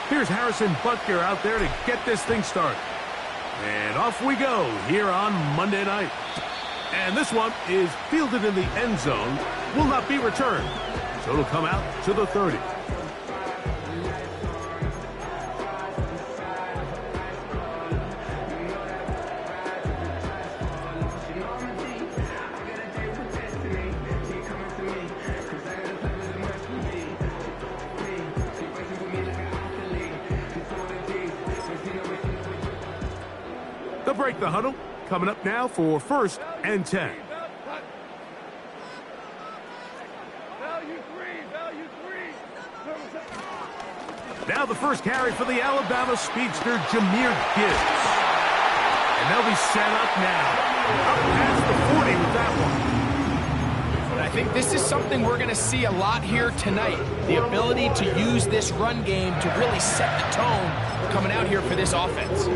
Here's Harrison Butker out there to get this thing started. And off we go here on Monday night. And this one is fielded in the end zone, will not be returned. So it'll come out to the 30. They'll break the huddle. Coming up now for 1st and 10. Now the first carry for the Alabama speedster, Jahmyr Gibbs. And they'll be set up now. Up past the 40 with that one. I think this is something we're going to see a lot here tonight. The ability to use this run game to really set the tone coming out here for this offense.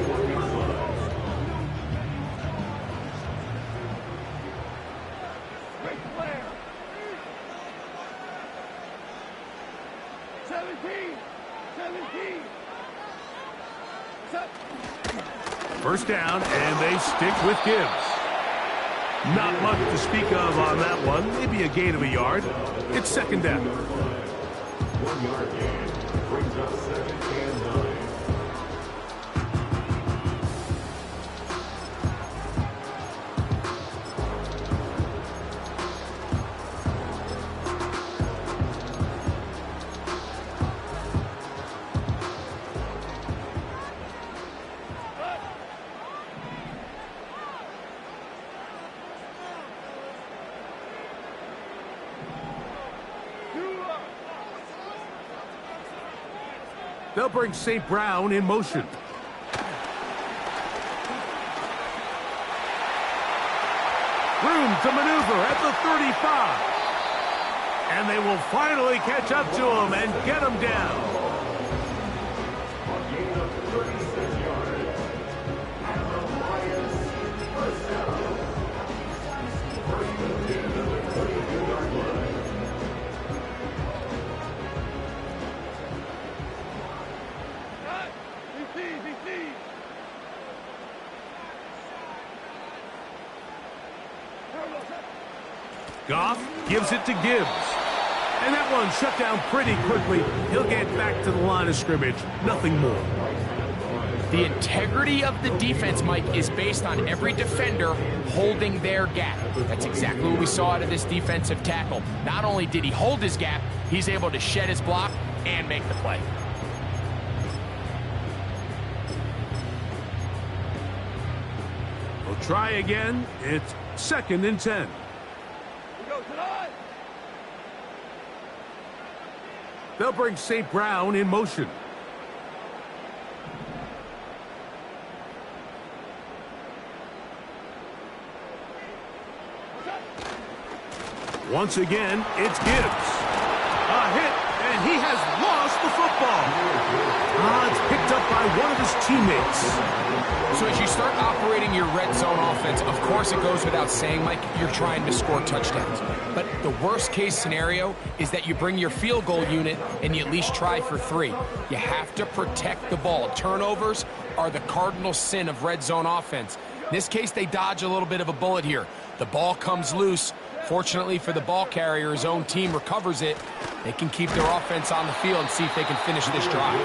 First down, and they stick with Gibbs. Not much to speak of on that one. Maybe a gain of a yard. It's 2nd down. 1 yard gain brings up 2nd and 9. They'll bring St. Brown in motion. Room to maneuver at the 35. And they will finally catch up to him and get him down. A gain of 36 yards. And the Lions first down. First and 10 at the 32-yard line. Goff gives it to Gibbs. And that one shut down pretty quickly. He'll get back to the line of scrimmage. Nothing more. The integrity of the defense, Mike, is based on every defender holding their gap. That's exactly what we saw out of this defensive tackle. Not only did he hold his gap, he's able to shed his block and make the play. We'll try again. It's 2nd and 10. They'll bring St. Brown in motion. Once again, it's Gibbs. A hit, and he has lost the football. It's picked up by one of his teammates. So as you start operating your red zone offense, of course it goes without saying, Mike, you're trying to score touchdowns. But the worst case scenario is that you bring your field goal unit and you at least try for 3. You have to protect the ball. Turnovers are the cardinal sin of red zone offense. In this case, they dodge a little bit of a bullet here. The ball comes loose. Fortunately for the ball carrier, his own team recovers it. They can keep their offense on the field and see if they can finish this drive.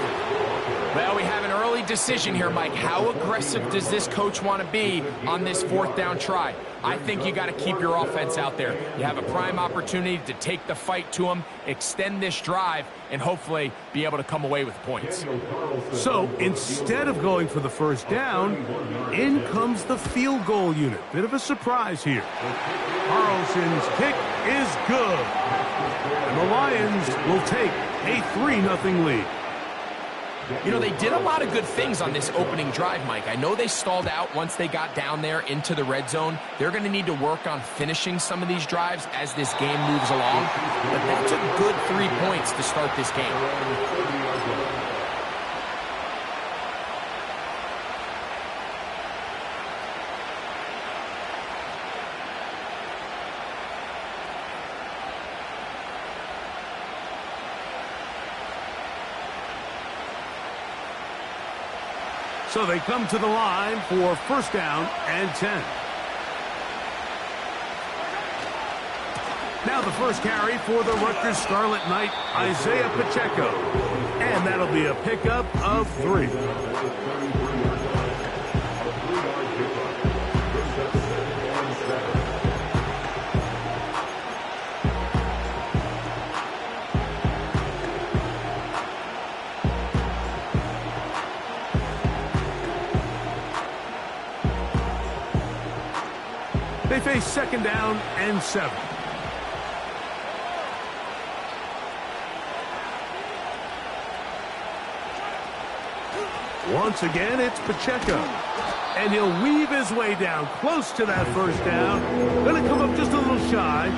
Well, we have an early decision here, Mike. How aggressive does this coach want to be on this 4th down try? I think you got to keep your offense out there. You have a prime opportunity to take the fight to them, extend this drive, and hopefully be able to come away with points. So instead of going for the 1st down, in comes the field goal unit. Bit of a surprise here. Carlson's kick is good. And the Lions will take a 3-0 lead. You know, they did a lot of good things on this opening drive, Mike. I know they stalled out once they got down there into the red zone. They're going to need to work on finishing some of these drives as this game moves along. But that's a good 3 points to start this game. So they come to the line for first down and 10. Now the first carry for the Rutgers Scarlet Knight, Isaiah Pacheco. And that'll be a pickup of 3. They face second down and 7. Once again, it's Pacheco. And he'll weave his way down close to that first down. Going to come up just a little shy.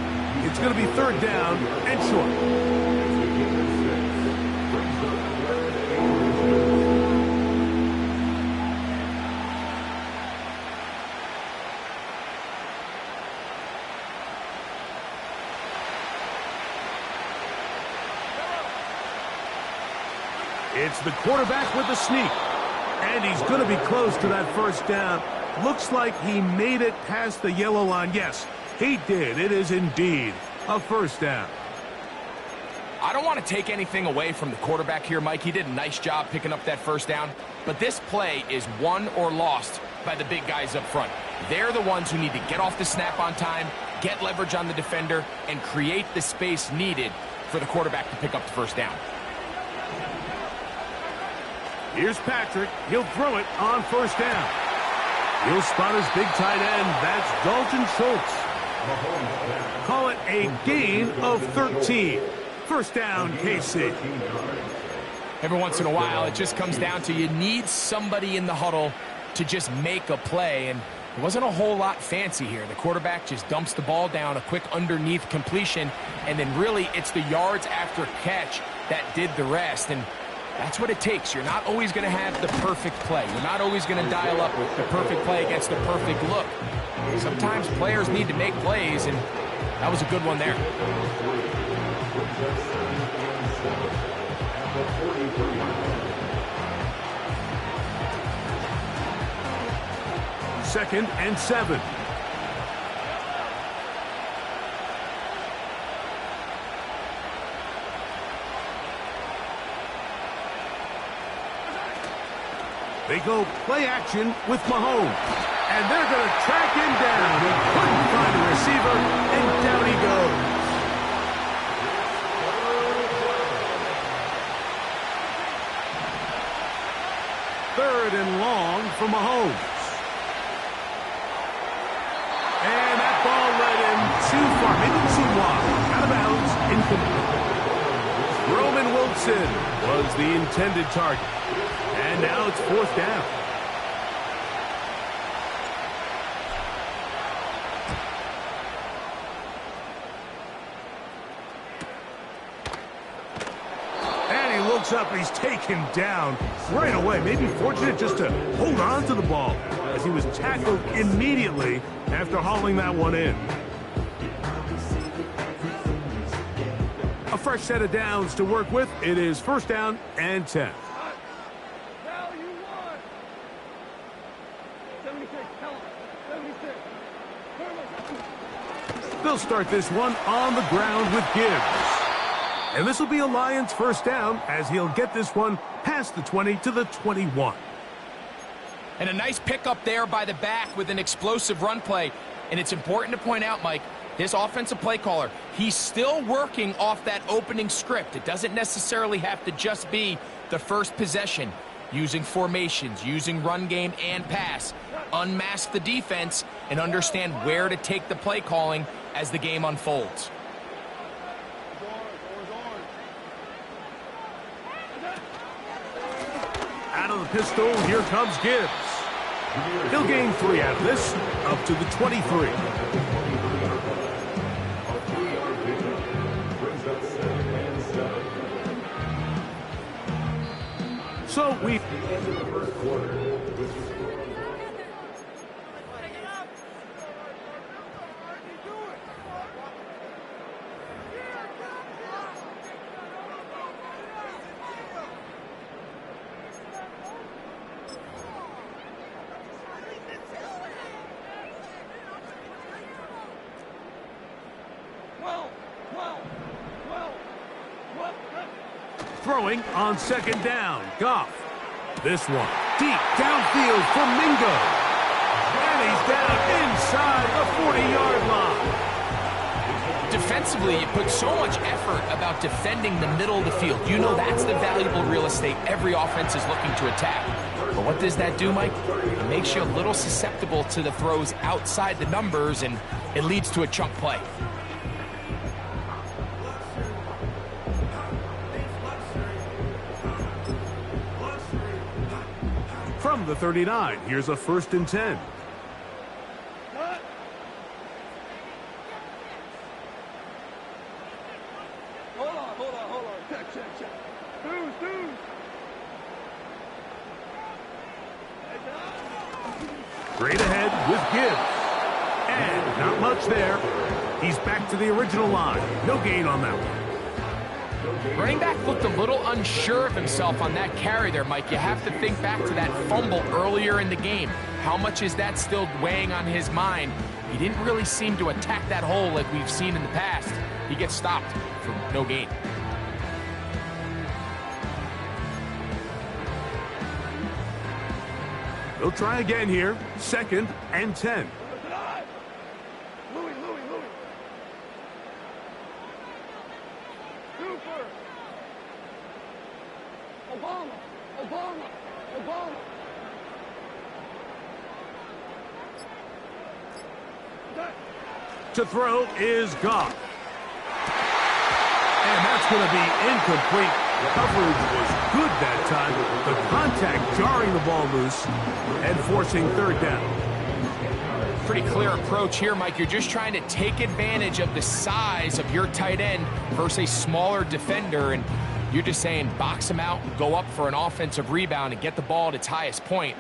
It's going to be third down and short. It's the quarterback with the sneak. And he's going to be close to that first down. Looks like he made it past the yellow line. Yes, he did. It is indeed a first down. I don't want to take anything away from the quarterback here, Mike. He did a nice job picking up that first down. But this play is won or lost by the big guys up front. They're the ones who need to get off the snap on time, get leverage on the defender, and create the space needed for the quarterback to pick up the first down. Here's Patrick. He'll throw it on first down. He'll spot his big tight end. That's Dalton Schultz. Call it a gain of 13. First down, KC. Every once in a while, it just comes down to you need somebody in the huddle to just make a play, and it wasn't a whole lot fancy here. The quarterback just dumps the ball down, a quick underneath completion, and then really it's the yards after catch that did the rest, and that's what it takes. You're not always going to have the perfect play. You're not always going to dial up with the perfect play against the perfect look. Sometimes players need to make plays, and that was a good one there. Second and 7. They go play action with Mahomes. And they're going to track him down. He couldn't find a receiver, and down he goes. Third and long for Mahomes. And that ball led him too far. Maybe too wide. Out of bounds, incomplete. Roman Wilson was the intended target. And now it's fourth down. And he looks up and he's taken down right away. Maybe fortunate just to hold on to the ball as he was tackled immediately after hauling that one in. A fresh set of downs to work with. It is first down and 10. They'll start this one on the ground with Gibbs. And this will be a Lions first down as he'll get this one past the 20 to the 21. And a nice pickup there by the back with an explosive run play. And it's important to point out, Mike, this offensive play caller, he's still working off that opening script. It doesn't necessarily have to just be the first possession. Using formations, using run game and pass. Unmask the defense and understand where to take the play calling as the game unfolds. Out of the pistol, here comes Gibbs. He'll gain 3 out of this, up to the 23. So we... Throwing on second down. Goff. This one deep downfield for Mingo. And he's down inside the 40-yard line. Defensively, you put so much effort about defending the middle of the field. You know that's the valuable real estate every offense is looking to attack. But what does that do, Mike? It makes you a little susceptible to the throws outside the numbers, and it leads to a chunk play. From the 39, here's a 1st and 10. Hold on. Check. Dude. Straight ahead with Gibbs. And not much there. He's back to the original line. No gain on that one. Running back looked a little unsure of himself on that carry there, Mike. You have to think back to that fumble earlier in the game. How much is that still weighing on his mind? He didn't really seem to attack that hole like we've seen in the past. He gets stopped for no gain. He'll try again here. 2nd and 10. Louis. Super. Obama. To throw is Goff. And that's going to be incomplete. Coverage was good that time. The contact jarring the ball loose and forcing 3rd down. Pretty clear approach here, Mike. You're just trying to take advantage of the size of your tight end versus a smaller defender, and you're just saying box him out, go up for an offensive rebound, and get the ball at its highest point.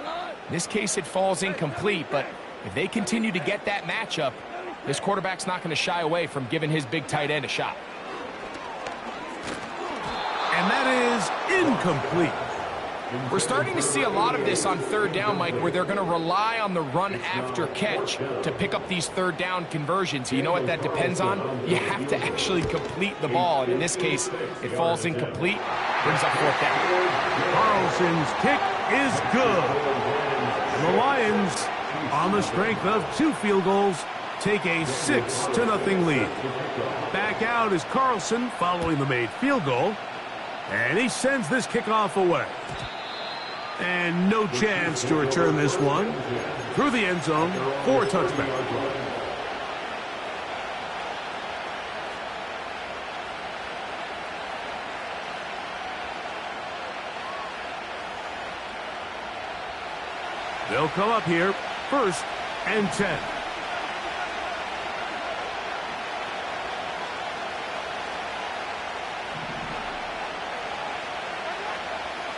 In this case, it falls incomplete, but if they continue to get that matchup, this quarterback's not going to shy away from giving his big tight end a shot. And that is incomplete. We're starting to see a lot of this on 3rd down, Mike, where they're going to rely on the run after catch to pick up these 3rd down conversions. You know what that depends on? You have to actually complete the ball. And in this case, it falls incomplete, brings up 4th down. Carlson's kick is good. And the Lions, on the strength of 2 field goals, take a 6-0 lead. Back out is Carlson following the made field goal. And he sends this kickoff away. And no chance to return this one through the end zone for a touchback. They'll come up here, 1st and 10.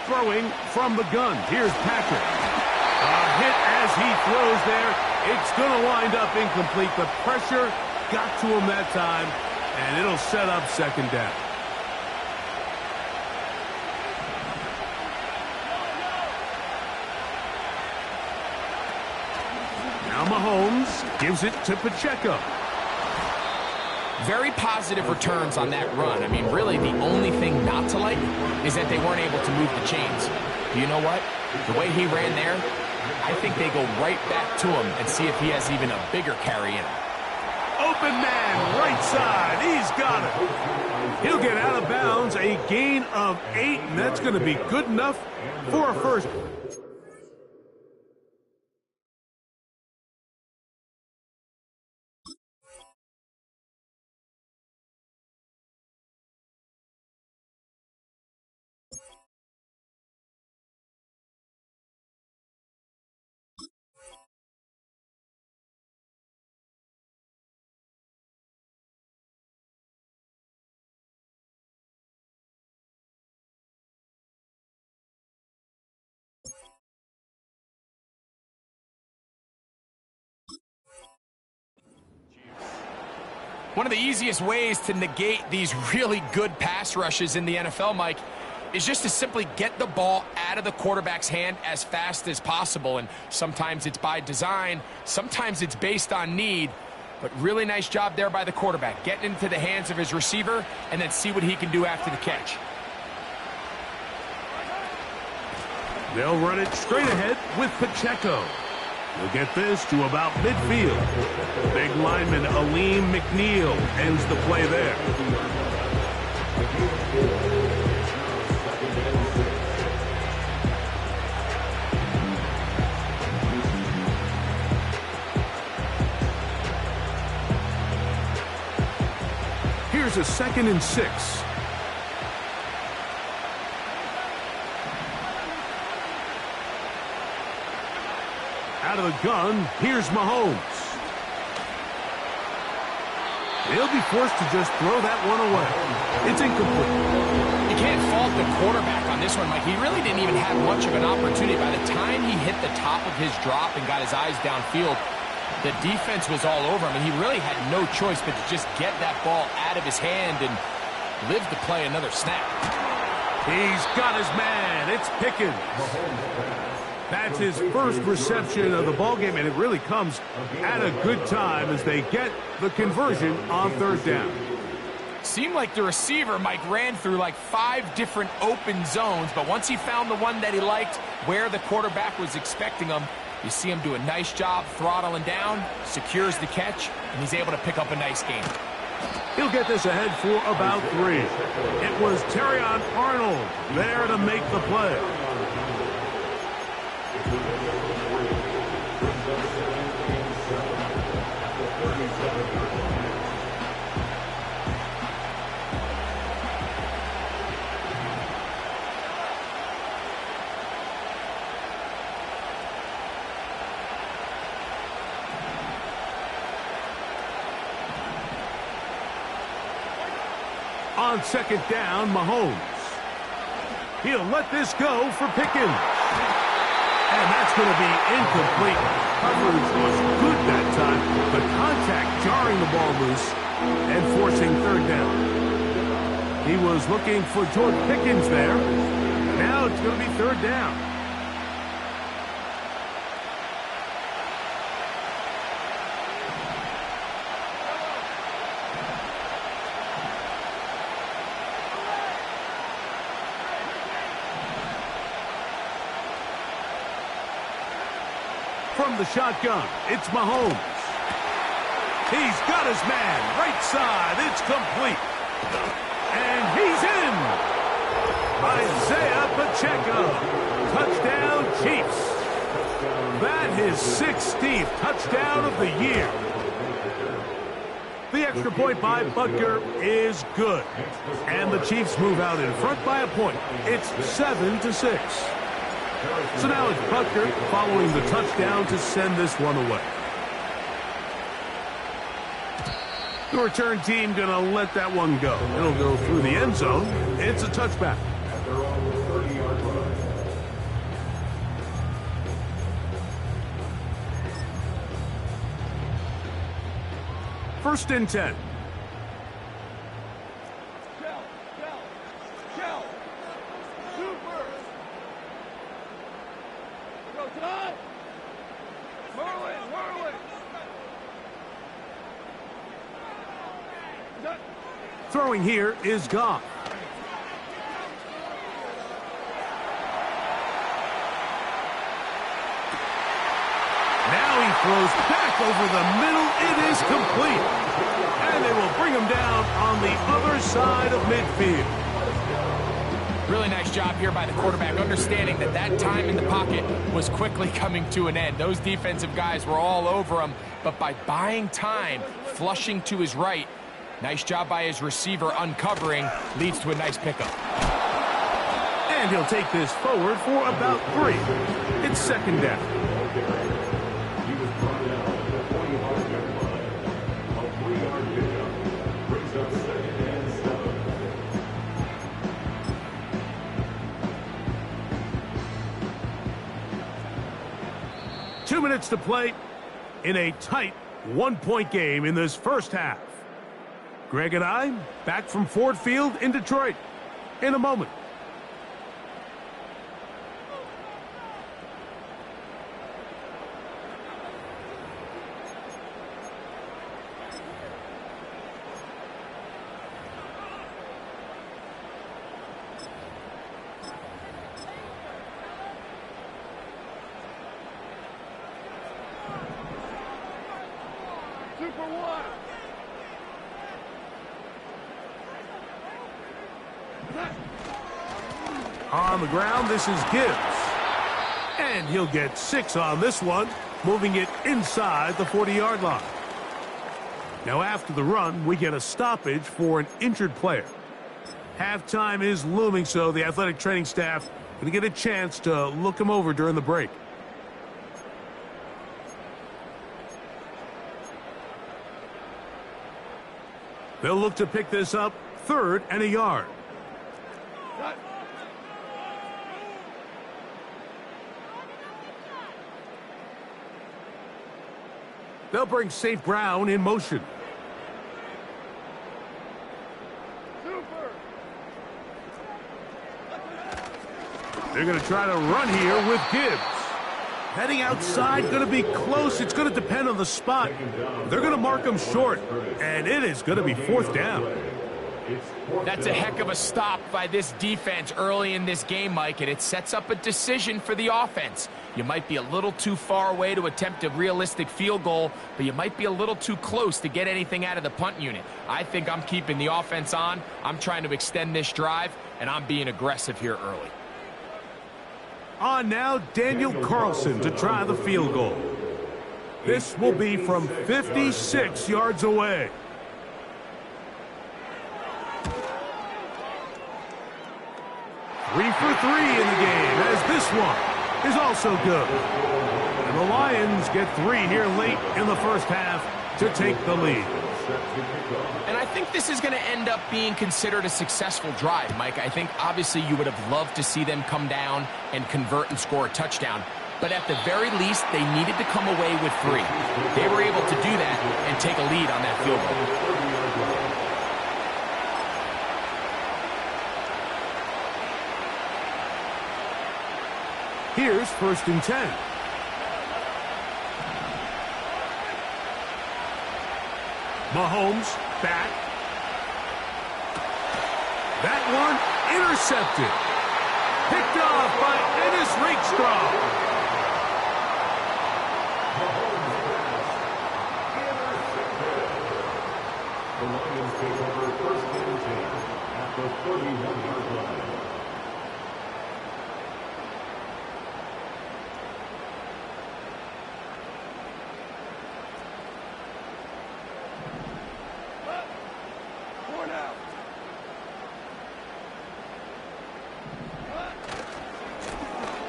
Throwing from the gun. Here's Patrick. A hit as he throws there. It's going to wind up incomplete. The pressure got to him that time, and it'll set up 2nd down. Now Mahomes gives it to Pacheco. Very positive returns on that run. I mean, really, the only thing not to like is that they weren't able to move the chains. You know what? The way he ran there, I think they go right back to him and see if he has even a bigger carry in him. Open man, right side. He's got it. He'll get out of bounds, a gain of 8, and that's going to be good enough for a 1st. One of the easiest ways to negate these really good pass rushes in the NFL, Mike, is just to simply get the ball out of the quarterback's hand as fast as possible. And sometimes it's by design, sometimes it's based on need. But really nice job there by the quarterback, getting into the hands of his receiver and then see what he can do after the catch. They'll run it straight ahead with Pacheco. He'll get this to about midfield. Big lineman Aleem McNeil ends the play there. Here's a 2nd and 6. Out of the gun, here's Mahomes. He'll be forced to just throw that one away. It's incomplete. You can't fault the quarterback on this one, Mike. He really didn't even have much of an opportunity. By the time he hit the top of his drop and got his eyes downfield, the defense was all over him, and he really had no choice but to just get that ball out of his hand and live to play another snap. He's got his man. It's Pickens. That's his first reception of the ballgame, and it really comes at a good time as they get the conversion on 3rd down. Seemed like the receiver, Mike, ran through like 5 different open zones, but once he found the one that he liked, where the quarterback was expecting him, you see him do a nice job throttling down, secures the catch, and he's able to pick up a nice gain. He'll get this ahead for about 3. It was Terrion Arnold there to make the play. On 2nd down, Mahomes. He'll let this go for Pickens. And that's going to be incomplete. Coverage was good that time, but contact jarring the ball loose and forcing 3rd down. He was looking for George Pickens there. Now it's going to be 3rd down. From the shotgun, it's Mahomes. He's got his man, right side, it's complete. And he's in. Isaiah Pacheco, touchdown Chiefs. That is 16th touchdown of the year. The extra point by Butker is good. And the Chiefs move out in front by a point. It's 7-6. So now it's Butker following the touchdown to send this one away. The return team going to let that one go. It'll go through the end zone. It's a touchback. They're on the 30-yard line. First and 10. Throwing here is Goff. Now he throws back over the middle. It is complete. And they will bring him down on the other side of midfield. Really nice job here by the quarterback, understanding that that time in the pocket was quickly coming to an end. Those defensive guys were all over him, but by buying time, flushing to his right, nice job by his receiver uncovering, leads to a nice pickup. And he'll take this forward for about 3. It's second down. He was brought down at the 20-yard line. A 3-yard pickup brings up 2nd and 7. 2 minutes to play in a tight one-point game in this first half. Greg and I back from Ford Field in Detroit in a moment. On the ground, this is Gibbs. And he'll get 6 on this one, moving it inside the 40-yard line. Now after the run, we get a stoppage for an injured player. Halftime is looming, so the athletic training staff going to get a chance to look him over during the break. They'll look to pick this up, 3rd and a yard. They'll bring St. Brown in motion. They're going to try to run here with Gibbs. Heading outside, going to be close. It's going to depend on the spot. They're going to mark him short, and it is going to be 4th down. That's a heck of a stop by this defense early in this game, Mike, and it sets up a decision for the offense. You might be a little too far away to attempt a realistic field goal, but you might be a little too close to get anything out of the punt unit. I think I'm keeping the offense on. I'm trying to extend this drive, and I'm being aggressive here early. On now, Daniel Carlson to try the field goal. This will be from 56 yards away. Three for 3 in the game, as this one is also good. And the Lions get 3 here late in the first half to take the lead. And I think this is going to end up being considered a successful drive, Mike. I think obviously you would have loved to see them come down and convert and score a touchdown. But at the very least, they needed to come away with 3. They were able to do that and take a lead on that field goal. Here's 1st and 10. Mahomes back. That one intercepted. Picked off by Ennis Rakestraw. The Lions take over 1st and 10 at the 31-yard line.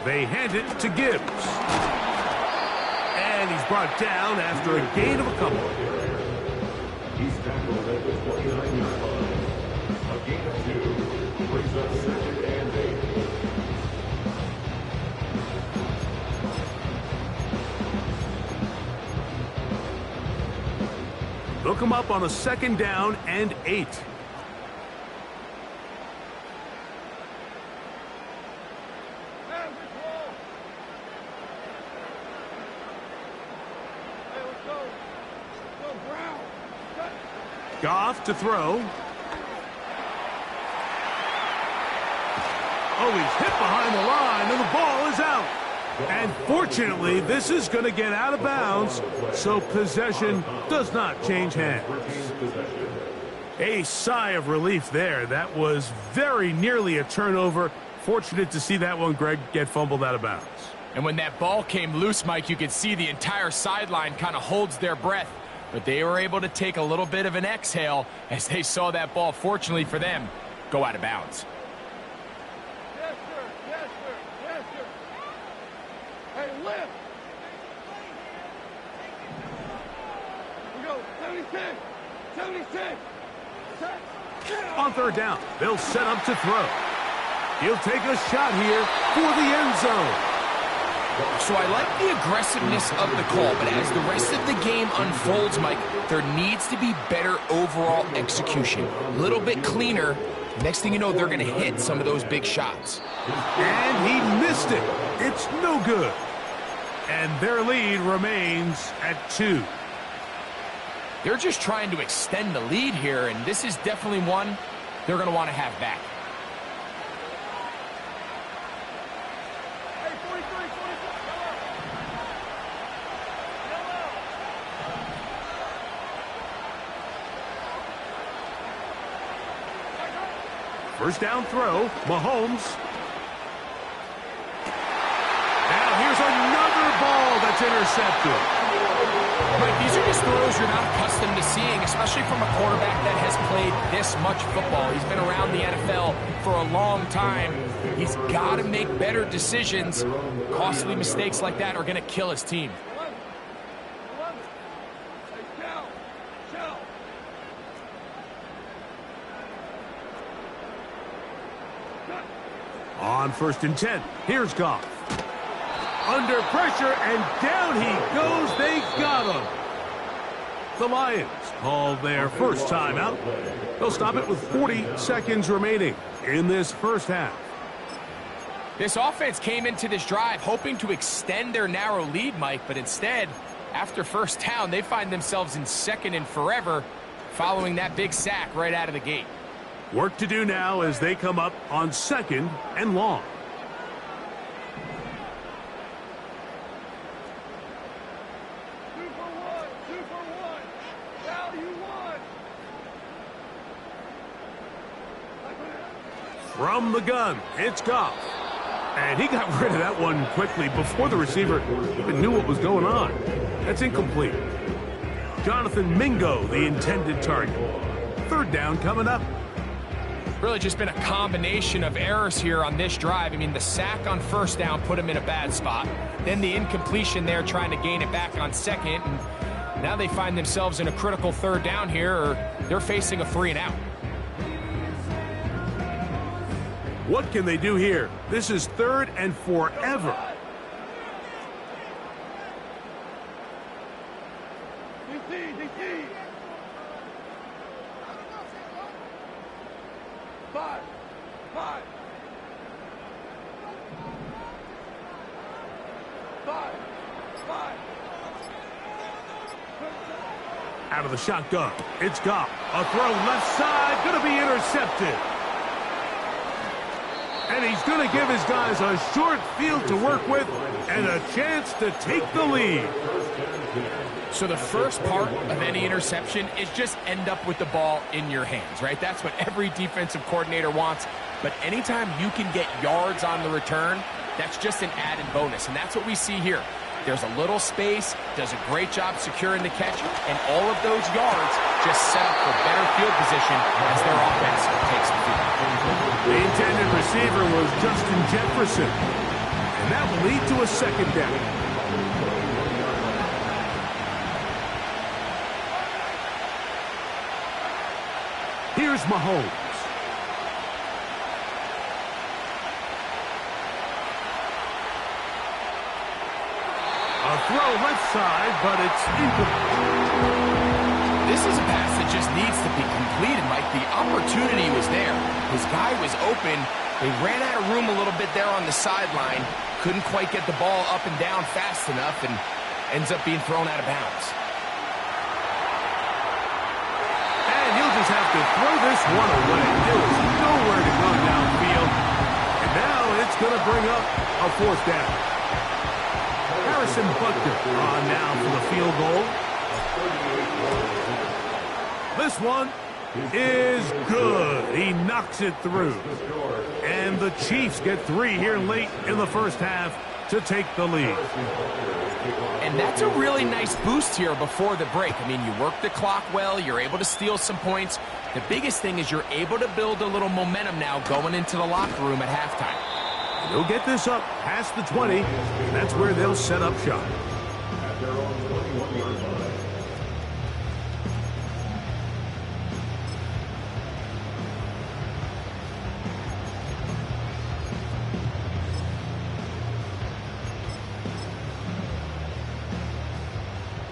They hand it to Gibbs. And he's brought down after a gain of a couple. He's tackled at the 29-yard line. A gain of 2 brings up 2nd and 8. Look him up on a 2nd down and 8. Goff to throw. Oh, he's hit behind the line, and the ball is out. And fortunately, this is going to get out of bounds, so possession does not change hands. A sigh of relief there. That was very nearly a turnover. Fortunate to see that one, Greg, get fumbled out of bounds. And when that ball came loose, Mike, you could see the entire sideline kind of holds their breath. But they were able to take a little bit of an exhale as they saw that ball, fortunately for them, go out of bounds. Yes, sir. Yes, sir. Yes, sir. Hey, lift. We go. 76. 76. On 3rd down, they'll set up to throw. He'll take a shot here for the end zone. So I like the aggressiveness of the call, but as the rest of the game unfolds, Mike, there needs to be better overall execution. A little bit cleaner. Next thing you know, they're going to hit some of those big shots. And he missed it. It's no good. And their lead remains at 2. They're just trying to extend the lead here, and this is definitely one they're going to want to have back. First down throw, Mahomes. Now here's another ball that's intercepted. But these are just throws you're not accustomed to seeing, especially from a quarterback that has played this much football. He's been around the NFL for a long time. He's got to make better decisions. Costly mistakes like that are going to kill his team. On 1st and 10, here's Goff. Under pressure, and down he goes. They got him. The Lions call their first timeout. They'll stop it with 40 seconds remaining in this first half. This offense came into this drive hoping to extend their narrow lead, Mike, but instead, after first down, they find themselves in 2nd and forever following that big sack right out of the gate. Work to do now as they come up on 2nd and long. From the gun, it's Goff. And he got rid of that one quickly before the receiver even knew what was going on. That's incomplete. Jonathan Mingo, the intended target. 3rd down coming up. Really just been a combination of errors here on this drive. I mean, the sack on 1st down put him in a bad spot. Then the incompletion there trying to gain it back on 2nd. And now they find themselves in a critical 3rd down here, or they're facing a 3 and out. What can they do here? This is 3rd and forever. DC. 5. Out of the shotgun, it's Goff. A throw left side, going to be intercepted. And he's going to give his guys a short field to work with and a chance to take the lead. So the first part of any interception is just end up with the ball in your hands, right? That's what every defensive coordinator wants. But anytime you can get yards on the return, that's just an added bonus. And that's what we see here. There's a little space, does a great job securing the catch, and all of those yards just set up for better field position as their offense takes the field. The intended receiver was Justin Jefferson, and that will lead to a 2nd down. Here's Mahomes. A throw left side, but it's incomplete. This is a pass that just needs to be completed, Mike. The opportunity was there. His guy was open. They ran out of room a little bit there on the sideline. Couldn't quite get the ball up and down fast enough, and ends up being thrown out of bounds. And he'll just have to throw this one away. There was nowhere to go downfield. And now it's going to bring up a 4th down. Harrison Butker on now for the field goal. This one is good. He knocks it through. And the Chiefs get 3 here late in the first half to take the lead. And that's a really nice boost here before the break. I mean, you work the clock well. You're able to steal some points. The biggest thing is you're able to build a little momentum now going into the locker room at halftime. They'll get this up past the 20. That's where they'll set up shop.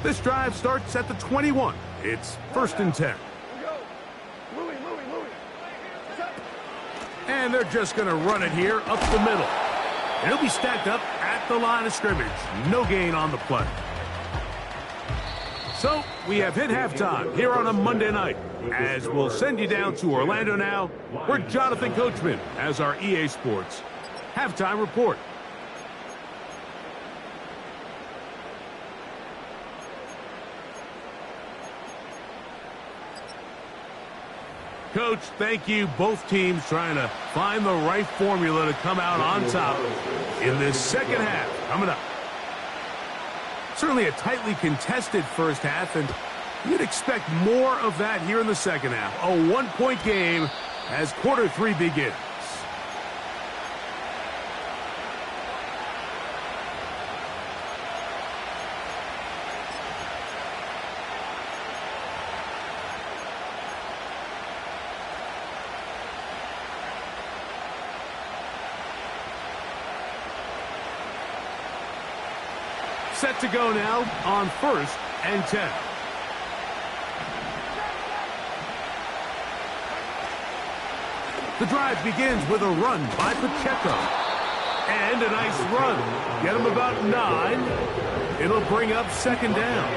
This drive starts at the 21. It's 1st and 10. Louis. And they're just going to run it here up the middle. And it'll be stacked up at the line of scrimmage. No gain on the play. So we have hit halftime here on a Monday night. As we'll send you down to Orlando now, where Jonathan Coachman has our EA Sports halftime report. Coach, thank you. Both teams trying to find the right formula to come out on top in this second half. Coming up. Certainly a tightly contested first half, and you'd expect more of that here in the second half. A one-point game as quarter 3 begins. Set to go now on 1st and 10. The drive begins with a run by Pacheco. And a nice run. Get him about 9. It'll bring up second down.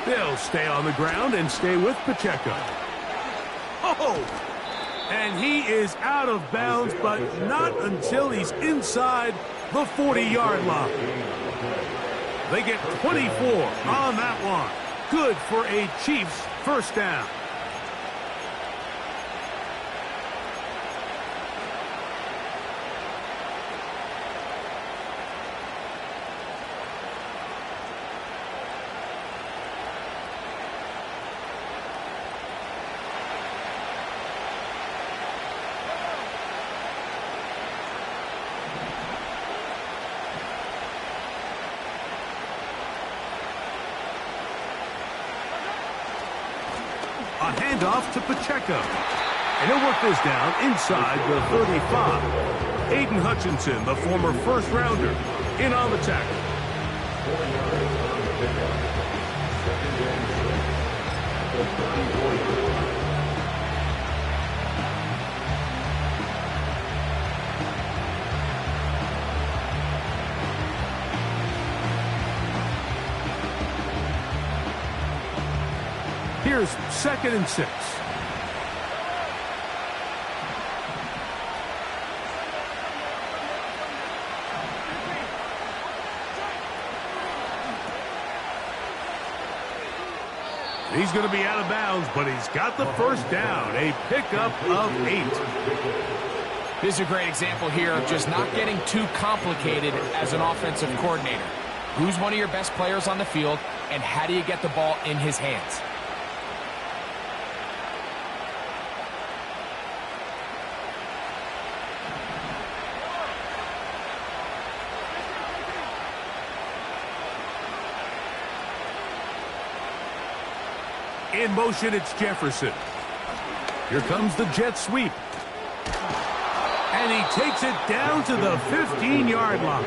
They'll stay on the ground and stay with Pacheco. Oh! And he is out of bounds, but not until he's inside the 40-yard line. They get 24 on that one. Good for a Chiefs first down. A handoff to Pacheco. And he'll work this down inside the 35. Aiden Hutchinson, the former first-rounder, in on the tackle. Here's 2nd and 6. He's going to be out of bounds, but he's got the first down. A pickup of 8. This is a great example here of just not getting too complicated as an offensive coordinator. Who's one of your best players on the field, and how do you get the ball in his hands? In motion, it's Jefferson. Here comes the jet sweep. And he takes it down to the 15-yard line.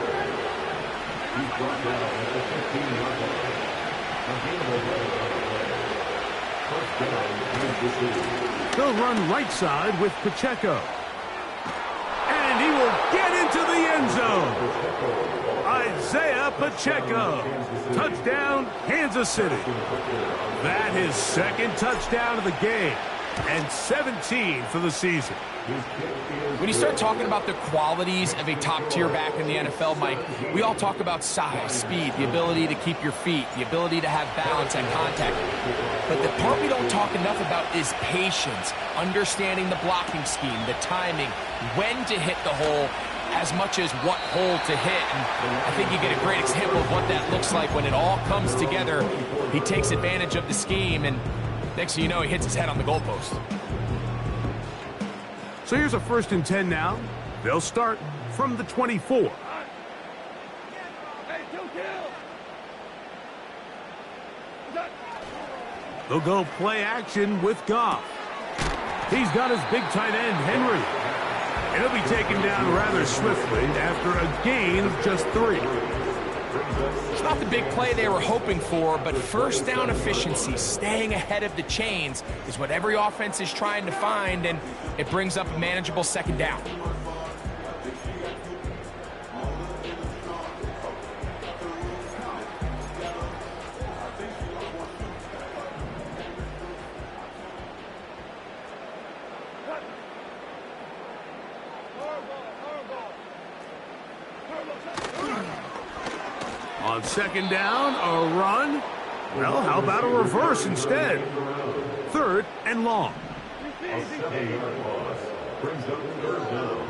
They'll run right side with Pacheco. And he will get into the end zone. Isaiah Pacheco. Touchdown, Kansas City. That is 2nd touchdown of the game. And 17 for the season. When you start talking about the qualities of a top-tier back in the NFL, Mike, we all talk about size, speed, the ability to keep your feet, the ability to have balance and contact. But the part we don't talk enough about is patience, understanding the blocking scheme, the timing, when to hit the hole, as much as what hole to hit. And I think you get a great example of what that looks like when it all comes together. He takes advantage of the scheme, and next thing you know, he hits his head on the goalpost. So here's a 1st and 10 now. They'll start from the 24. Hey, 2 kills. They'll go play action with Goff. He's got his big tight end, Henry. And he'll be taken down rather swiftly after a gain of just 3. It's not the big play they were hoping for, but first down efficiency, staying ahead of the chains, is what every offense is trying to find, and it brings up a manageable 2nd down. On second down, a run. Well, how about a reverse instead? Third and long. A 7-yard loss brings up third down.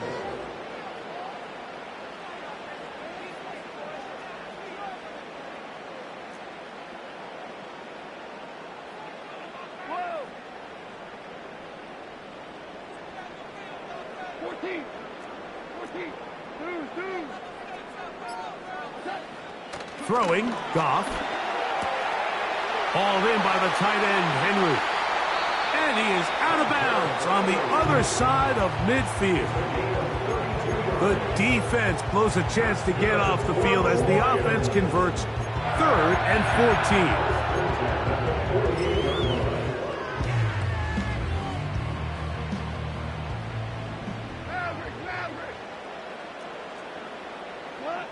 Whoa! 14! 14! Two! Throwing, Goff. Hauled in by the tight end, Henry. And he is out of bounds on the other side of midfield. The defense blows a chance to get off the field as the offense converts 3rd and 14. Maverick! What?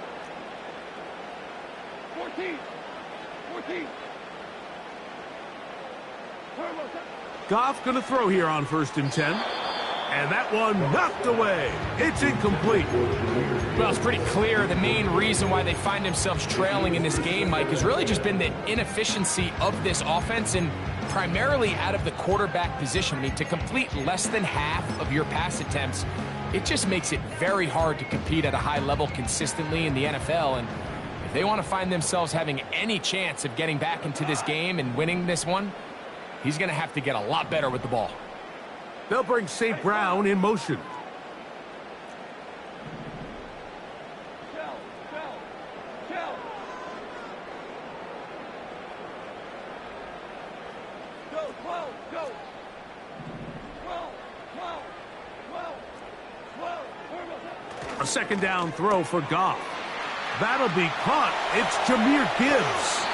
14! Goff going to throw here on 1st and 10. And that one knocked away. It's incomplete. Well, it's pretty clear the main reason why they find themselves trailing in this game, Mike, has really just been the inefficiency of this offense and primarily out of the quarterback position. I mean, to complete less than half of your pass attempts, it just makes it very hard to compete at a high level consistently in the NFL. And if they want to find themselves having any chance of getting back into this game and winning this one, he's going to have to get a lot better with the ball. They'll bring St. Brown in motion. Shell! Go, 12, go! 12! A 2nd down throw for Goff. That'll be caught. It's Jahmyr Gibbs.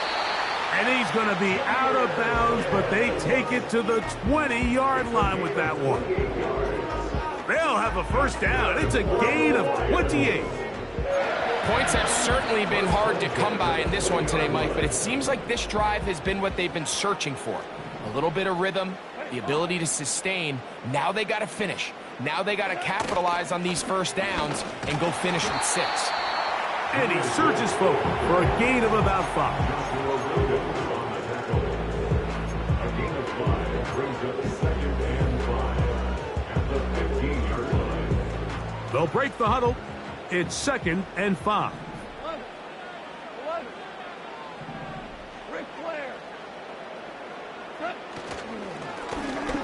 And he's going to be out of bounds, but they take it to the 20-yard line with that one. They'll have a 1st down. It's a gain of 28. Points have certainly been hard to come by in this one today, Mike, but it seems like this drive has been what they've been searching for. A little bit of rhythm, the ability to sustain. Now they got to finish. Now they got to capitalize on these 1st downs and go finish with 6. And he surges forward for a gain of about 5. A gain of 5 brings up 2nd and 5 at the 15-yard line. They'll break the huddle. It's 2nd and 5. 11! Ric Flair!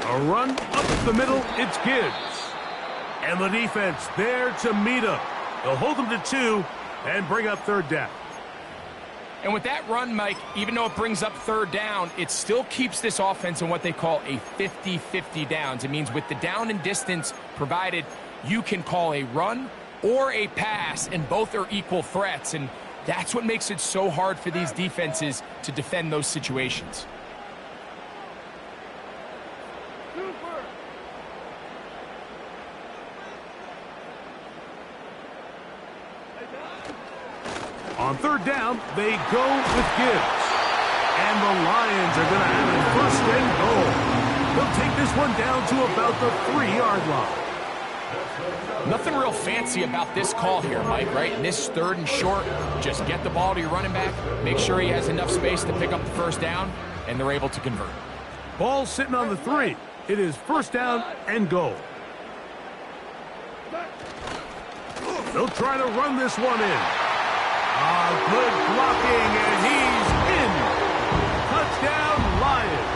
A run up the middle. It's Gibbs. And the defense there to meet him. They'll hold him to 2 and bring up 3rd down. And with that run, Mike, even though it brings up 3rd down, it still keeps this offense in what they call a 50-50 downs. It means with the down and distance provided, you can call a run or a pass, and both are equal threats. And that's what makes it so hard for these defenses to defend those situations. Super! On 3rd down, they go with Gibbs. And the Lions are going to have it 1st and goal. They'll take this one down to about the 3-yard line. Nothing real fancy about this call here, Mike, right? In this 3rd and short, just get the ball to your running back, make sure he has enough space to pick up the 1st down, and they're able to convert. Ball sitting on the 3. It is 1st down and goal. They'll try to run this one in. Good blocking, and he's in. Touchdown, Lions.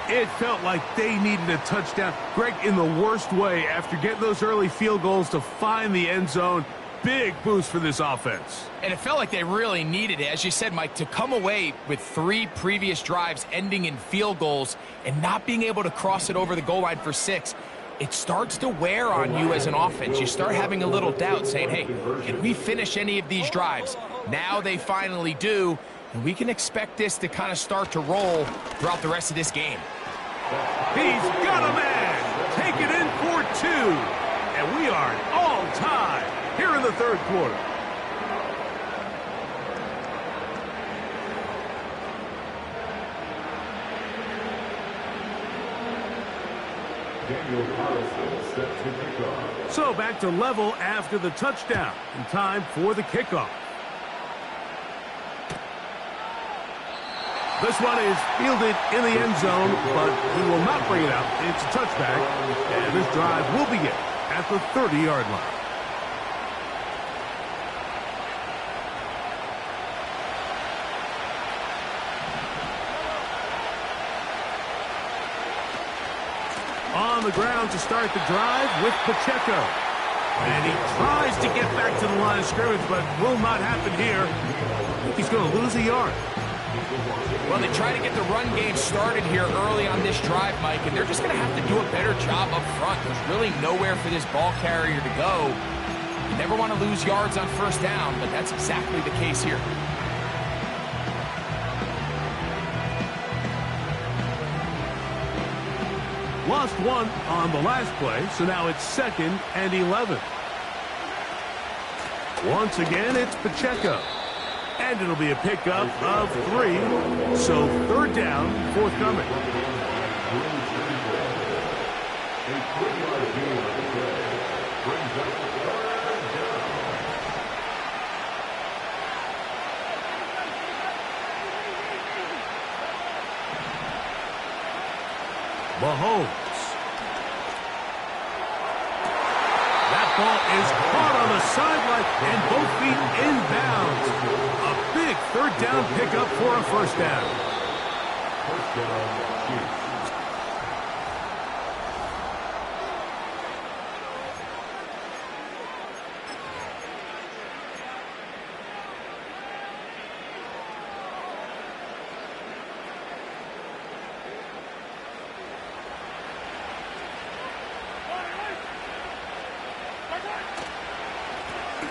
It felt like they needed a touchdown. Greg, in the worst way, after getting those early field goals to find the end zone. Big boost for this offense. And it felt like they really needed it, as you said, Mike, to come away with 3 previous drives ending in field goals and not being able to cross it over the goal line for 6. It starts to wear on you as an offense. You start having a little doubt, saying, hey, can we finish any of these drives? Now they finally do, and we can expect this to kind of start to roll throughout the rest of this game. He's got a man. Take it in for 2. And we are all tied here in the 3rd quarter. Daniel So back to level after the touchdown. And time for the kickoff. This one is fielded in the end zone, but he will not bring it out. It's a touchback, and this drive will begin at the 30-yard line. On the ground to start the drive with Pacheco. And he tries to get back to the line of scrimmage, but will not happen here. I think he's going to lose a yard. Well, they try to get the run game started here early on this drive, Mike, and they're just going to have to do a better job up front. There's really nowhere for this ball carrier to go. You never want to lose yards on first down, but that's exactly the case here. Lost one on the last play, so now it's 2nd and 11. Once again, it's Pacheco. And it'll be a pickup of 3, so 3rd down, forthcoming. Mahomes. That ball is caught on the sideline and both feet inbounds. A big 3rd down pickup for a 1st down. First down, Chiefs.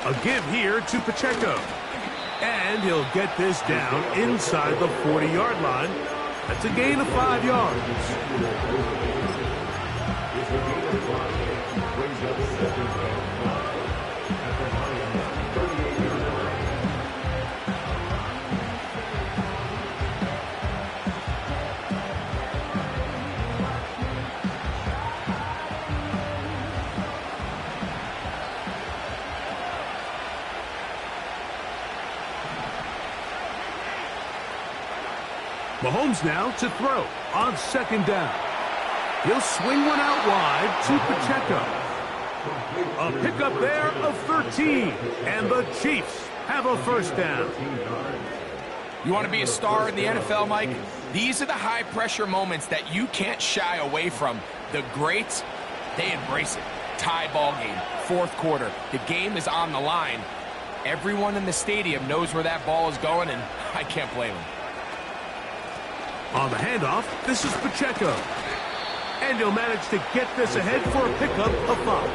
A give here to Pacheco. And he'll get this down inside the 40-yard line. That's a gain of 5 yards. It's a gain of 5. Brings up 2nd and 5. At the Lions 38-yard line. Mahomes now to throw on 2nd down. He'll swing one out wide to Pacheco. A pickup there of 13. And the Chiefs have a 1st down. You want to be a star in the NFL, Mike? These are the high-pressure moments that you can't shy away from. The greats, they embrace it. Tie ball game, 4th quarter. The game is on the line. Everyone in the stadium knows where that ball is going, and I can't blame them. On the handoff, this is Pacheco. And he'll manage to get this ahead for a pickup of 5.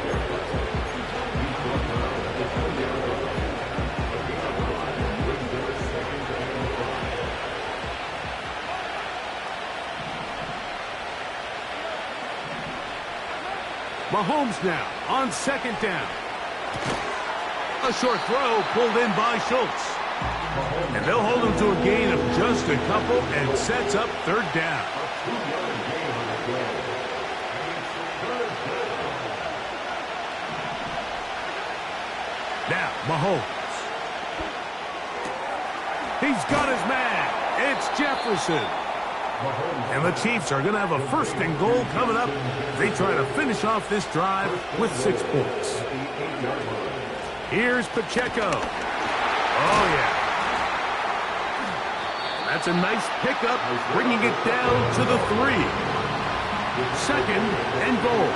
Mahomes now on 2nd down. A short throw pulled in by Schultz. And they'll hold him to a gain of just a couple and sets up 3rd down. Now, Mahomes. He's got his man. It's Jefferson. And the Chiefs are going to have a 1st and goal coming up. They try to finish off this drive with 6 points. Here's Pacheco. Oh, yeah. That's a nice pickup, bringing it down to the 3. 2nd and goal.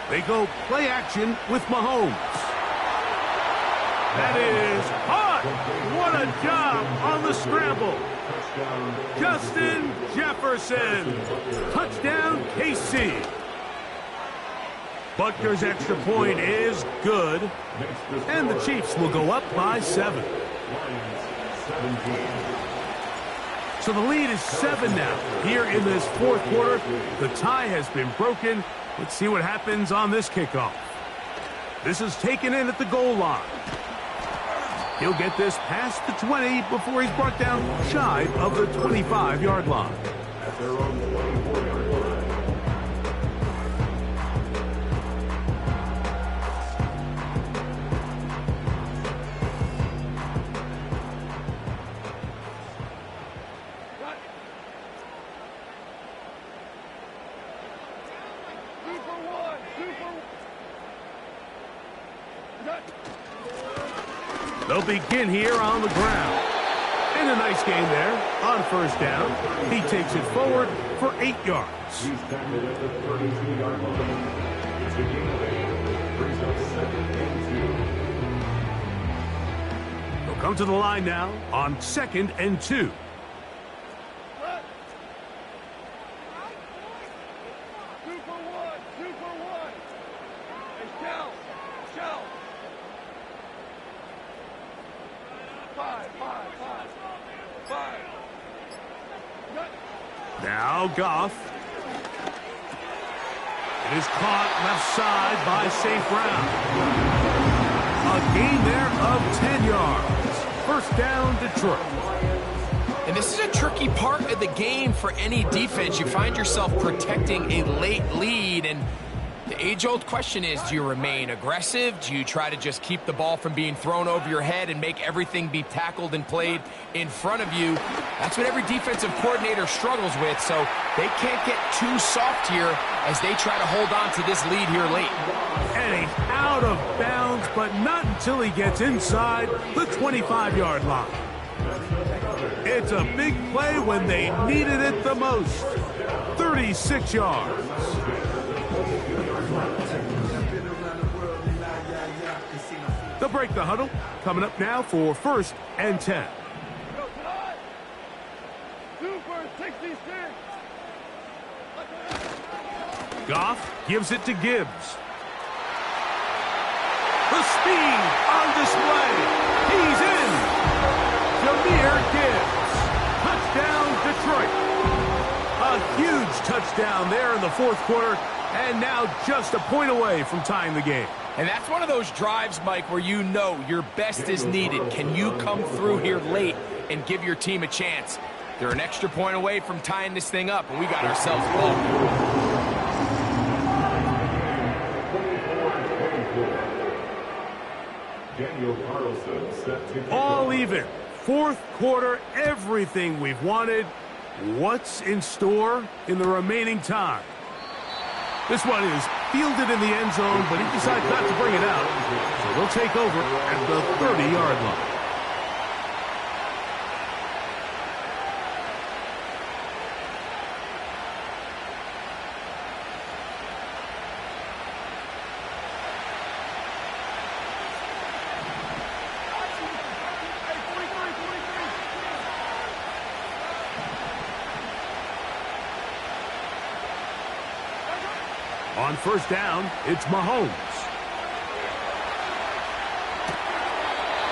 They go play action with Mahomes. That is hot. What a job on the scramble. Justin Jefferson. Touchdown, KC. Butker's extra point is good, and the Chiefs will go up by 7. So the lead is 7 now. Here in this 4th quarter, the tie has been broken. Let's see what happens on this kickoff. This is taken in at the goal line. He'll get this past the 20 before he's brought down shy of the 25-yard line. At their own 24-yard line. They'll begin here on the ground. And a nice gain there on first down. He takes it forward for 8 yards. He's tackled at the 32-yard line. It's a gain of 8. Brings up 2nd and 2. They'll come to the line now on 2nd and 2. Now Goff. It is caught left side by St. Brown. A gain there of 10 yards. First down, Detroit. And this is a tricky part of the game for any defense. You find yourself protecting a late lead, and the age-old question is, do you remain aggressive? Do you try to just keep the ball from being thrown over your head and make everything be tackled and played in front of you? That's what every defensive coordinator struggles with, so they can't get too soft here as they try to hold on to this lead here late. And he's out of bounds, but not until he gets inside the 25-yard line. It's a big play when they needed it the most. 36 yards. They'll break the huddle. Coming up now for 1st and 10. Super 66. Goff gives it to Gibbs. The speed on display. He's in. Jahmyr Gibbs. Touchdown, Detroit. A huge touchdown there in the 4th quarter, and now just a point away from tying the game. And that's one of those drives, Mike, where you know your best is needed. Can you come through here late and give your team a chance? They're an extra point away from tying this thing up, and we got ourselves a ball. All even. 4th quarter, everything we've wanted. What's in store in the remaining time? This one is fielded in the end zone, but he decides not to bring it out. So they'll take over at the 30-yard line. On first down, it's Mahomes.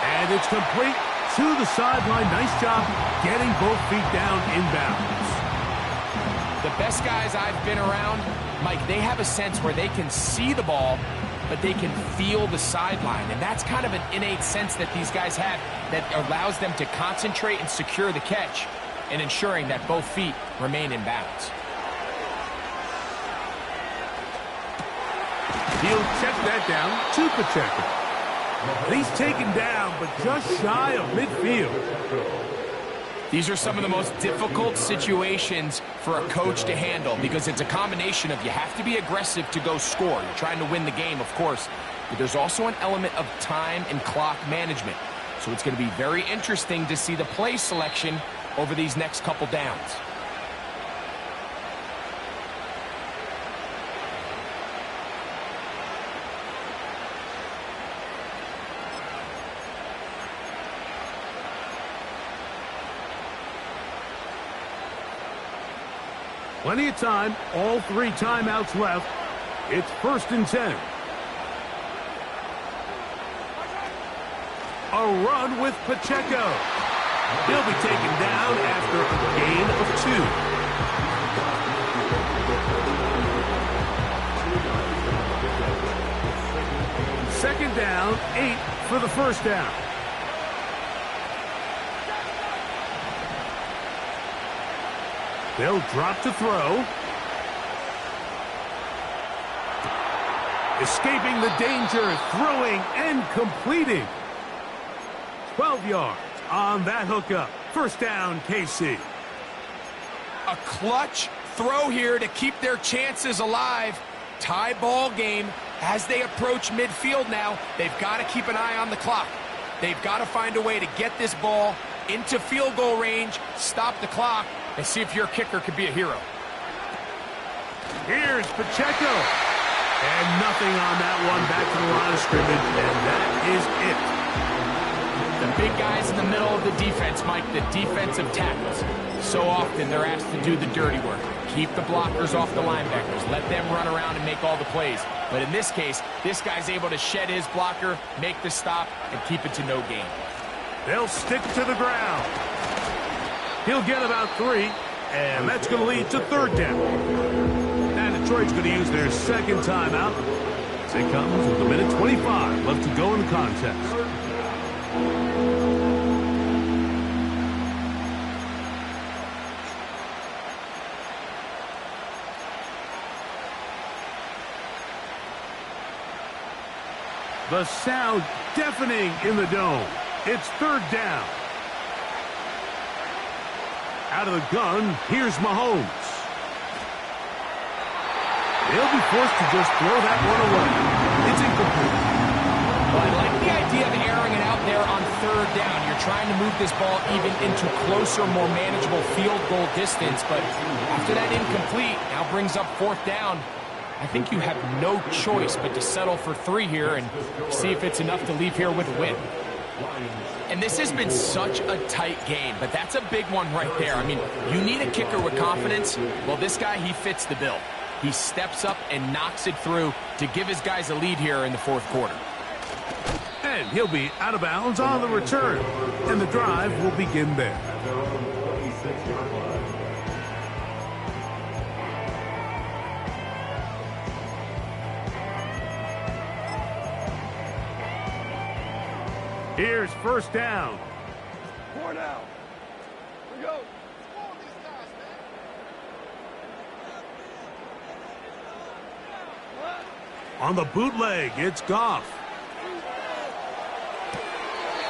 And it's complete to the sideline. Nice job getting both feet down inbounds. The best guys I've been around, Mike, they have a sense where they can see the ball, but they can feel the sideline. And that's kind of an innate sense that these guys have that allows them to concentrate and secure the catch and ensuring that both feet remain in bounds. He'll check that down to Pacheco. He's taken down, but just shy of midfield. These are some of the most difficult situations for a coach to handle because it's a combination of you have to be aggressive to go score. You're trying to win the game, of course, but there's also an element of time and clock management. So it's going to be very interesting to see the play selection over these next couple downs. Plenty of time, all 3 timeouts left. It's 1st and 10. A run with Pacheco. He'll be taken down after a gain of 2. Second down, 8 for the first down. They'll drop to throw. Escaping the danger, throwing and completing. 12 yards on that hookup. First down, KC. A clutch throw here to keep their chances alive. Tie ball game as they approach midfield now. They've got to keep an eye on the clock. They've got to find a way to get this ball into field goal range, stop the clock, and see if your kicker could be a hero. Here's Pacheco. And nothing on that one, back to the line of scrimmage, and that is it. The big guys in the middle of the defense, Mike, the defensive tackles. So often they're asked to do the dirty work. Keep the blockers off the linebackers. Let them run around and make all the plays. But in this case, this guy's able to shed his blocker, make the stop, and keep it to no gain. They'll stick to the ground. He'll get about 3, and that's going to lead to third down. Detroit's going to use their second timeout. As it comes with 1:25 left to go in the contest. The sound deafening in the dome. It's third down. Out of the gun, here's Mahomes. They'll be forced to just throw that one away. It's incomplete. Well, I like the idea of airing it out there on third down. You're trying to move this ball even into closer, more manageable field goal distance, but after that incomplete, now brings up fourth down. I think you have no choice but to settle for 3 here and see if it's enough to leave here with a win. And this has been such a tight game, but that's a big one right there. I mean, you need a kicker with confidence. Well, this guy, he fits the bill. He steps up and knocks it through to give his guys a lead here in the fourth quarter. And he'll be out of bounds on the return. And the drive will begin there. Here's first down. 4 down. We go. On the bootleg, it's Goff.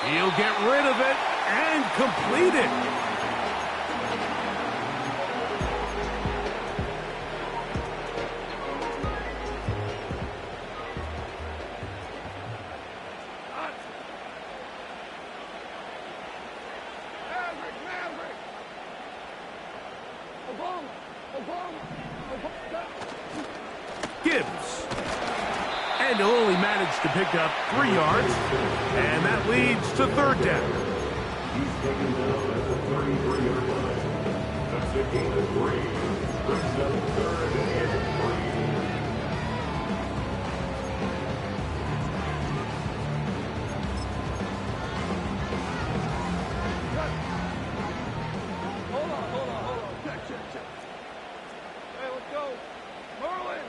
He'll get rid of it and complete it. Gibbs. And he'll only manage to pick up 3 yards. And that leads to third down. He's taken down at the 33-yard line. That's a gain of 3. Brings up third and 3. Hold on. Check. Hey, let's go. Whirling.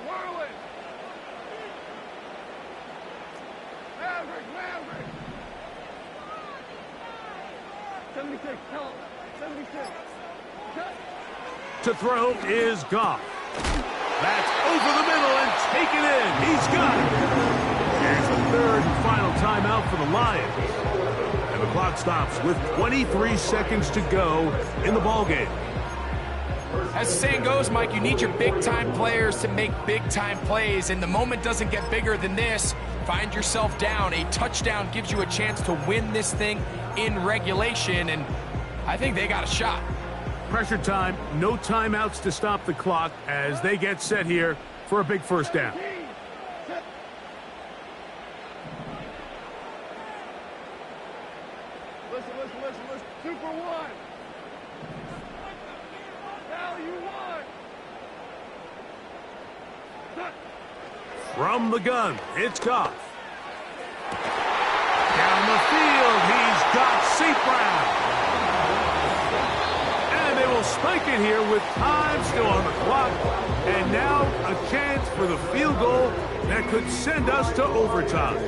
Maverick. 76, tell him. 76. Cut. To throw is Goff. That's over the middle and taken in. He's got it. Here's the third and final timeout for the Lions. And the clock stops with 23 seconds to go in the ballgame. As the saying goes, Mike, you need your big-time players to make big-time plays, and the moment doesn't get bigger than this. Find yourself down. A touchdown gives you a chance to win this thing in regulation, and I think they got a shot. Pressure time, no timeouts to stop the clock as they get set here for a big first down. Listen. 2 for 1. Now you won. From the gun, it's Goff. Down the field, he's got St. Brown. And they will spike it here with time still on the clock. And now a chance for the field goal that could send us to overtime.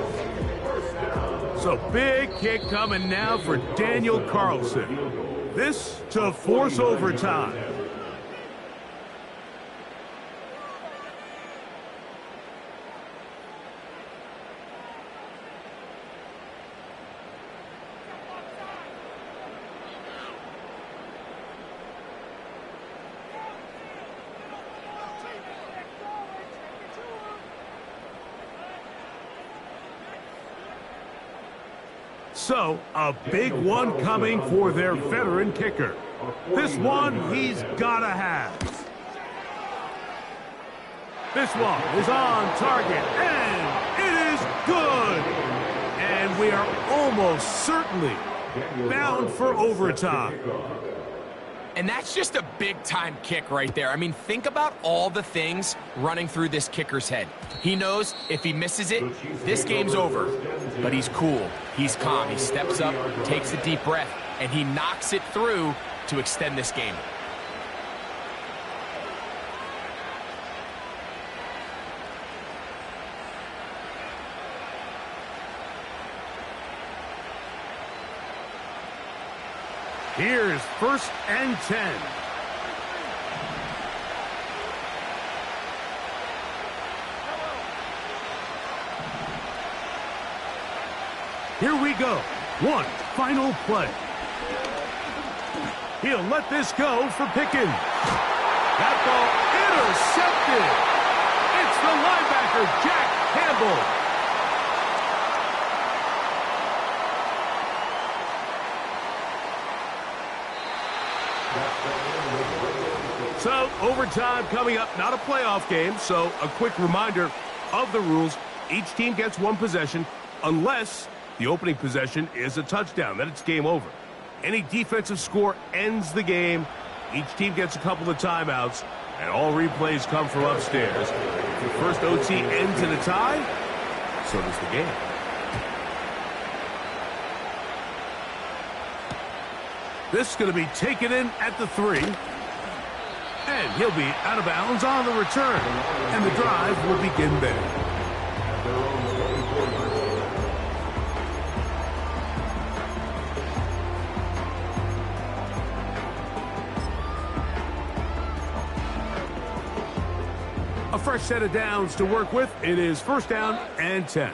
So big kick coming now for Daniel Carlson. This to force overtime. So, a big one coming for their veteran kicker. This one he's gotta have. This one is on target, and it is good. And we are almost certainly bound for overtime. And that's just a big-time kick right there. I mean, think about all the things running through this kicker's head. He knows if he misses it, this game's over. But he's cool. He's calm. He steps up, takes a deep breath, and he knocks it through to extend this game. Here's 1st and 10. Here we go. One final play. He'll let this go for Pickens. That ball intercepted. It's the linebacker, Jack Campbell. So, overtime coming up, not a playoff game, so a quick reminder of the rules. Each team gets one possession unless the opening possession is a touchdown. Then it's game over. Any defensive score ends the game. Each team gets a couple of timeouts, and all replays come from upstairs. If the first OT ends in a tie, so does the game. This is going to be taken in at the 3. And he'll be out of bounds on the return. And the drive will begin there. A fresh set of downs to work with. It is 1st down and 10.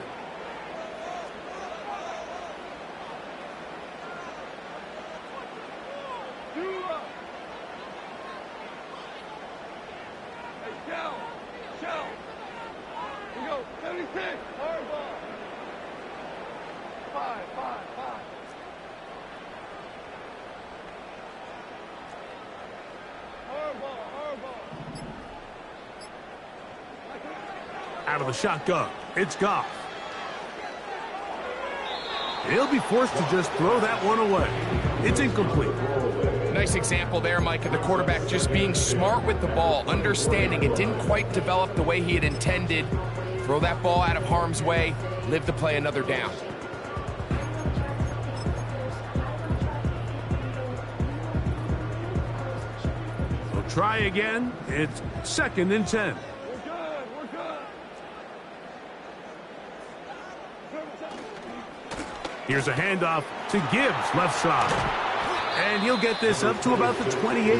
Out of the shotgun, it's Goff. He'll be forced to just throw that one away. It's incomplete. Nice example there, Mike, of the quarterback just being smart with the ball, understanding it didn't quite develop the way he had intended. Throw that ball out of harm's way, live to play another down. We'll try again. It's 2nd and 10. Here's a handoff to Gibbs, left side. And he'll get this up to about the 28.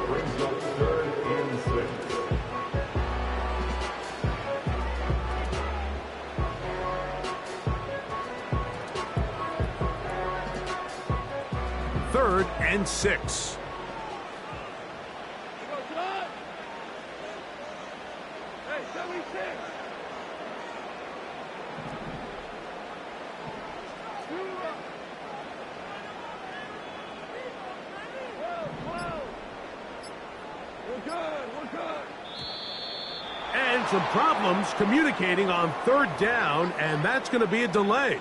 Brings up 3rd and 6. Third and 6. And some problems communicating on 3rd down, and that's going to be a delay.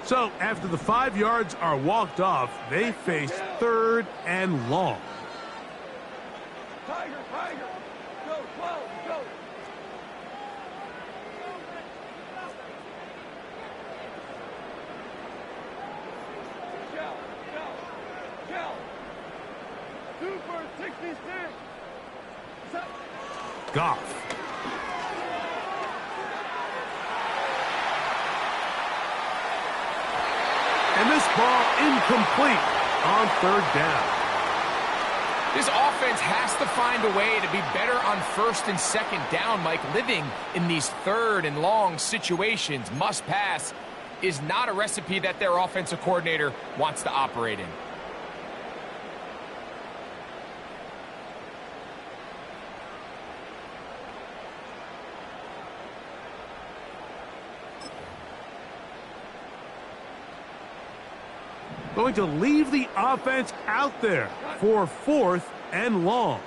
So, after the 5 yards are walked off, they face 3rd and long. Tiger, Tiger. Go, 12, go. Shell. Super 66. Goff. And this ball incomplete on 3rd down. This offense has to find a way to be better on first and second down, Mike. Living in these third and long situations, must pass, is not a recipe that their offensive coordinator wants to operate in. Going to leave the offense out there for 4th and long.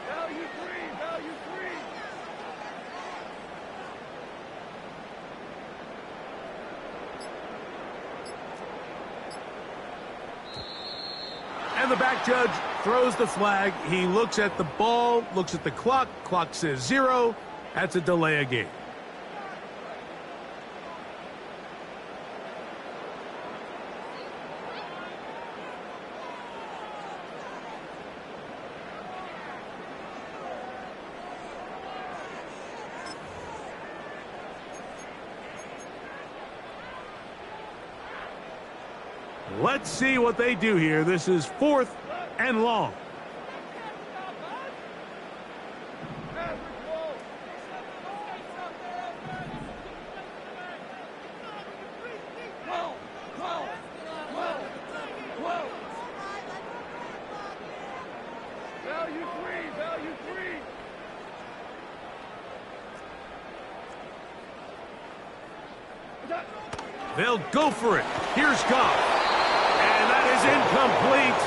Value three, value three. And the back judge throws the flag. He looks at the ball, looks at the clock. Clock says 0. That's a delay of game. Let's see what they do here. This is 4th and long. Value three, value three. They'll go for it. Here's Goff. And that is incomplete.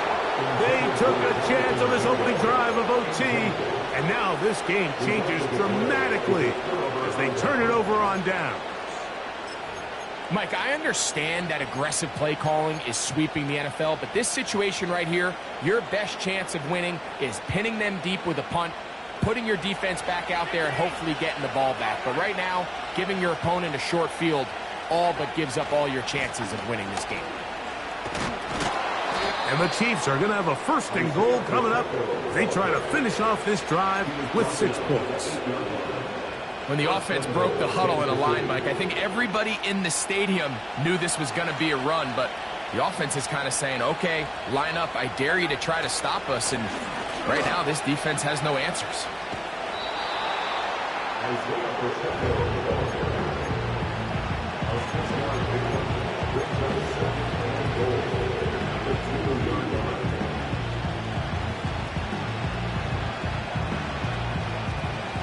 They took a chance on this opening drive of OT. And now this game changes dramatically as they turn it over on down. Mike, I understand that aggressive play calling is sweeping the NFL, but this situation right here, your best chance of winning is pinning them deep with a punt, putting your defense back out there, and hopefully getting the ball back. But right now, giving your opponent a short field all but gives up all your chances of winning this game. And the Chiefs are going to have a 1st and goal coming up. They try to finish off this drive with 6 points. When the offense broke the huddle in a line, Mike, I think everybody in the stadium knew this was going to be a run, but the offense is kind of saying, okay, line up, I dare you to try to stop us, and right now this defense has no answers.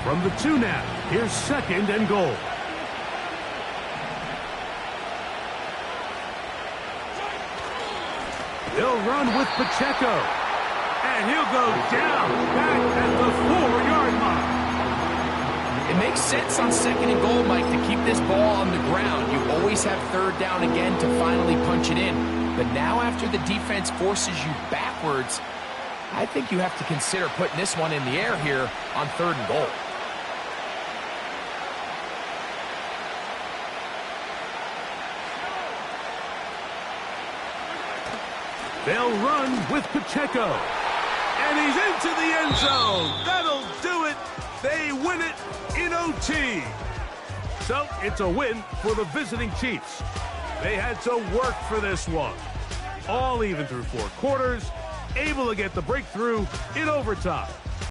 From the 2 now, here's 2nd and goal. They'll run with Pacheco. And he'll go down back at the 4-yard line. It makes sense on 2nd and goal, Mike, to keep this ball on the ground. You always have 3rd down again to finally punch it in. But now after the defense forces you backwards, I think you have to consider putting this one in the air here on 3rd and goal. They'll run with Pacheco. And he's into the end zone. That'll do it. They win it in OT. So it's a win for the visiting Chiefs. They had to work for this one. All even through 4 quarters, able to get the breakthrough in overtime.